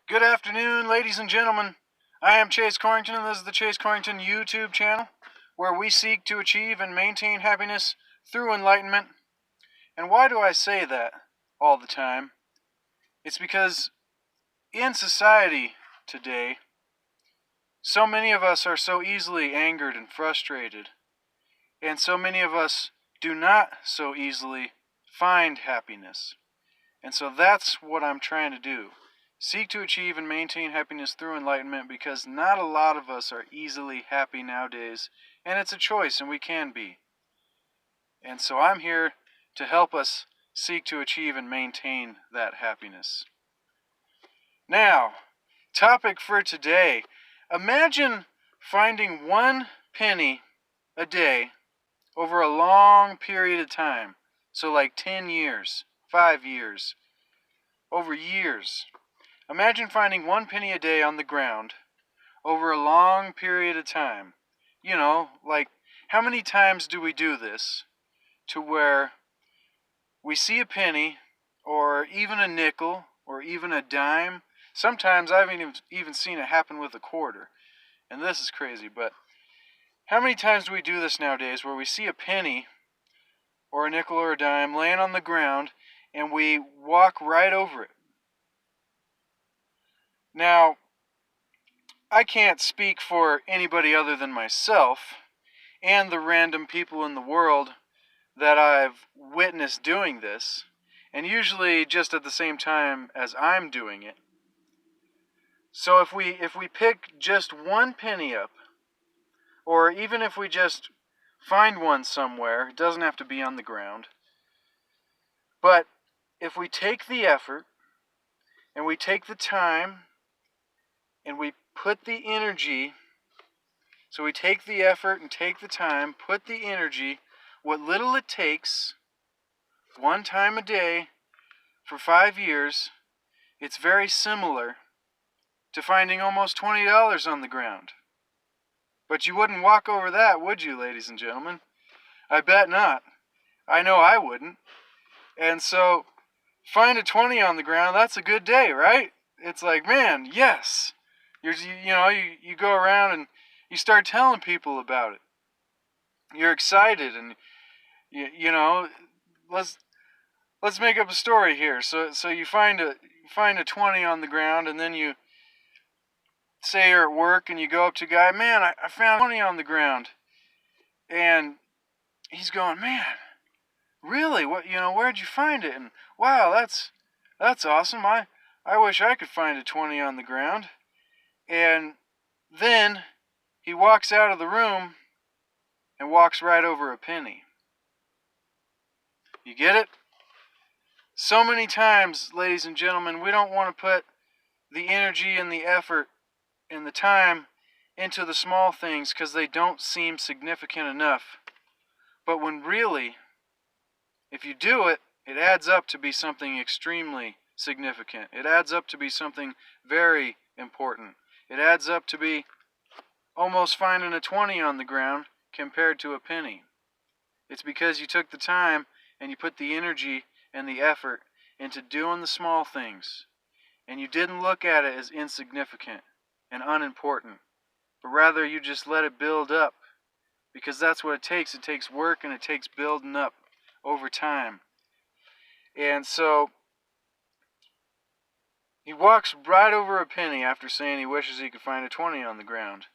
Good afternoon, ladies and gentlemen. I am Chase Corrington, and this is the Chase Corrington YouTube channel, where we seek to achieve and maintain happiness through enlightenment. And why do I say that all the time? It's because in society today, so many of us are so easily angered and frustrated, and so many of us do not so easily find happiness. And so that's what I'm trying to do. Seek to achieve and maintain happiness through enlightenment, because not a lot of us are easily happy nowadays, and it's a choice, and we can be. And so I'm here to help us seek to achieve and maintain that happiness. Now, topic for today. Imagine finding 1 penny a day over a long period of time. So like 10 years, 5 years, over years. Imagine finding 1 penny a day on the ground over a long period of time. You know, like, how many times do we do this to where we see a penny or even a nickel or even a dime? Sometimes I've even seen it happen with a quarter. And this is crazy, but how many times do we do this nowadays where we see a penny or a nickel or a dime laying on the ground and we walk right over it? Now, I can't speak for anybody other than myself and the random people in the world that I've witnessed doing this, and usually just at the same time as I'm doing it. So if we pick just 1 penny up, or even if we just find one somewhere, it doesn't have to be on the ground, but if we take the effort and we take the time and we put the energy, so we take the effort and take the time, put the energy, what little it takes, 1 time a day for 5 years, it's very similar to finding almost $20 on the ground. But you wouldn't walk over that, would you, ladies and gentlemen? I bet not. I know I wouldn't. And so, find a 20 on the ground, that's a good day, right? It's like, man, yes. You go around and you start telling people about it. You're excited, and let's make up a story here. So you find a 20 on the ground, and then you say you're at work and you go up to a guy, man, I found 20 on the ground. And he's going, man, really? Where'd you find it? And wow, that's awesome. I wish I could find a 20 on the ground. And then he walks out of the room and walks right over a penny. You get it? So many times, ladies and gentlemen, we don't want to put the energy and the effort and the time into the small things because they don't seem significant enough. But when really, if you do it, it adds up to be something extremely significant. It adds up to be something very important. It adds up to be almost finding a 20 on the ground compared to a penny. It's because you took the time and you put the energy and the effort into doing the small things. And you didn't look at it as insignificant and unimportant, but rather you just let it build up, because that's what it takes. It takes work, and it takes building up over time. And so he walks right over a penny after saying he wishes he could find a 20 on the ground.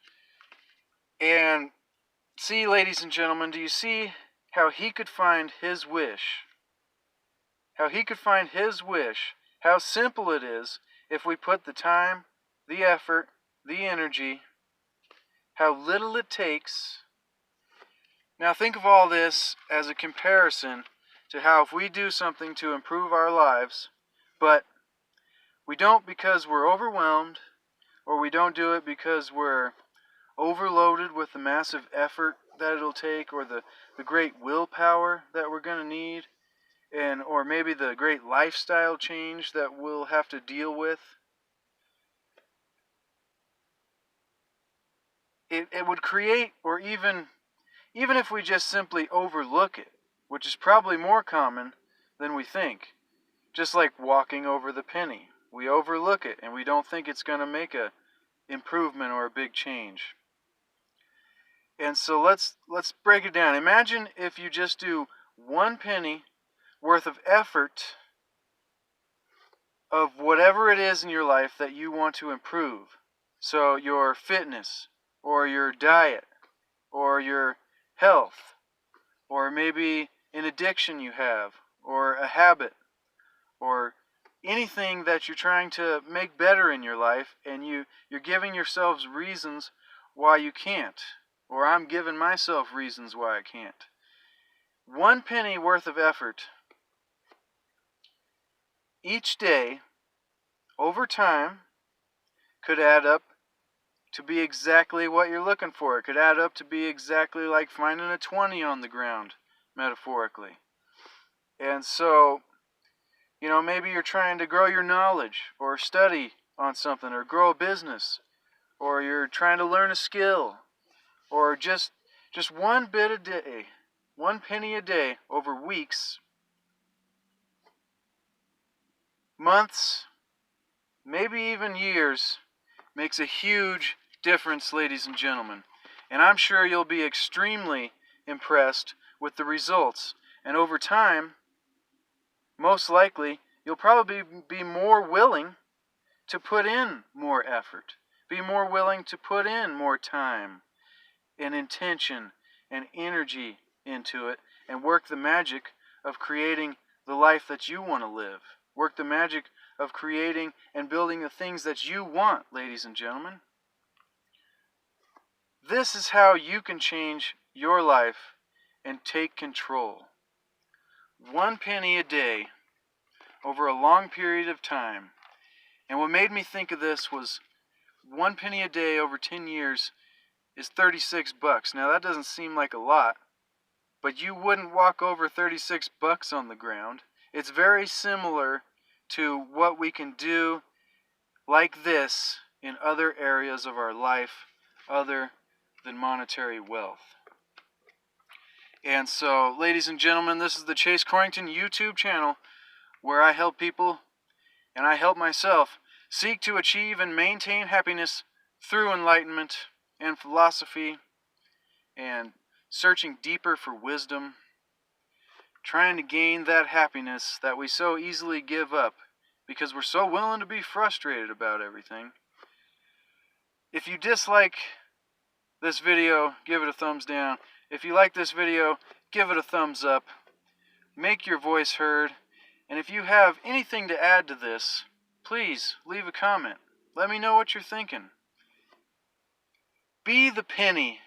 And see, ladies and gentlemen, do you see how he could find his wish? How he could find his wish, how simple it is if we put the time, the effort, the energy, how little it takes. Now think of all this as a comparison to how if we do something to improve our lives, but we don't because we're overwhelmed, or we don't do it because we're overloaded with the massive effort that it'll take, or the great willpower that we're going to need, or maybe the great lifestyle change that we'll have to deal with. It would create, or even if we just simply overlook it, which is probably more common than we think, just like walking over the penny. We overlook it and we don't think it's going to make a improvement or a big change. And so let's break it down. Imagine if you just do 1 penny worth of effort of whatever it is in your life that you want to improve. So your fitness, or your diet, or your health, or maybe an addiction you have, or a habit, or anything that you're trying to make better in your life, and you're giving yourselves reasons why you can't, or I'm giving myself reasons why I can't. 1 penny worth of effort each day over time could add up to be exactly what you're looking for. It could add up to be exactly like finding a 20 on the ground, metaphorically. And so, maybe you're trying to grow your knowledge or study on something or grow a business, or you're trying to learn a skill, or just 1 bit a day, 1 penny a day over weeks, months, maybe even years, makes a huge difference, ladies and gentlemen. And I'm sure you'll be extremely impressed with the results. And over time, most likely, you'll probably be more willing to put in more effort, be more willing to put in more time and intention and energy into it, and work the magic of creating the life that you want to live. Work the magic of creating and building the things that you want, ladies and gentlemen. This is how you can change your life and take control. 1 penny a day over a long period of time. And what made me think of this was 1 penny a day over 10 years is $36. Now that doesn't seem like a lot, but you wouldn't walk over $36 on the ground. It's very similar to what we can do like this in other areas of our life other than monetary wealth. And so, ladies and gentlemen, this is the Chase Corrington YouTube channel, where I help people, and I help myself, seek to achieve and maintain happiness through enlightenment and philosophy, and searching deeper for wisdom, trying to gain that happiness that we so easily give up because we're so willing to be frustrated about everything. If you dislike this video, give it a thumbs down. If you like this video, give it a thumbs up. Make your voice heard. And if you have anything to add to this, please leave a comment. Let me know what you're thinking. Be the penny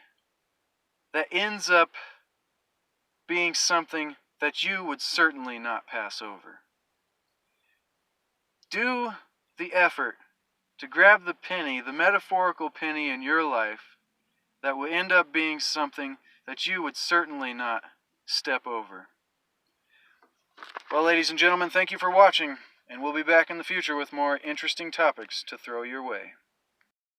that ends up being something that you would certainly not pass over. Do the effort to grab the penny, the metaphorical penny in your life, that will end up being something that you would certainly not step over. Well, ladies and gentlemen, thank you for watching, and we'll be back in the future with more interesting topics to throw your way.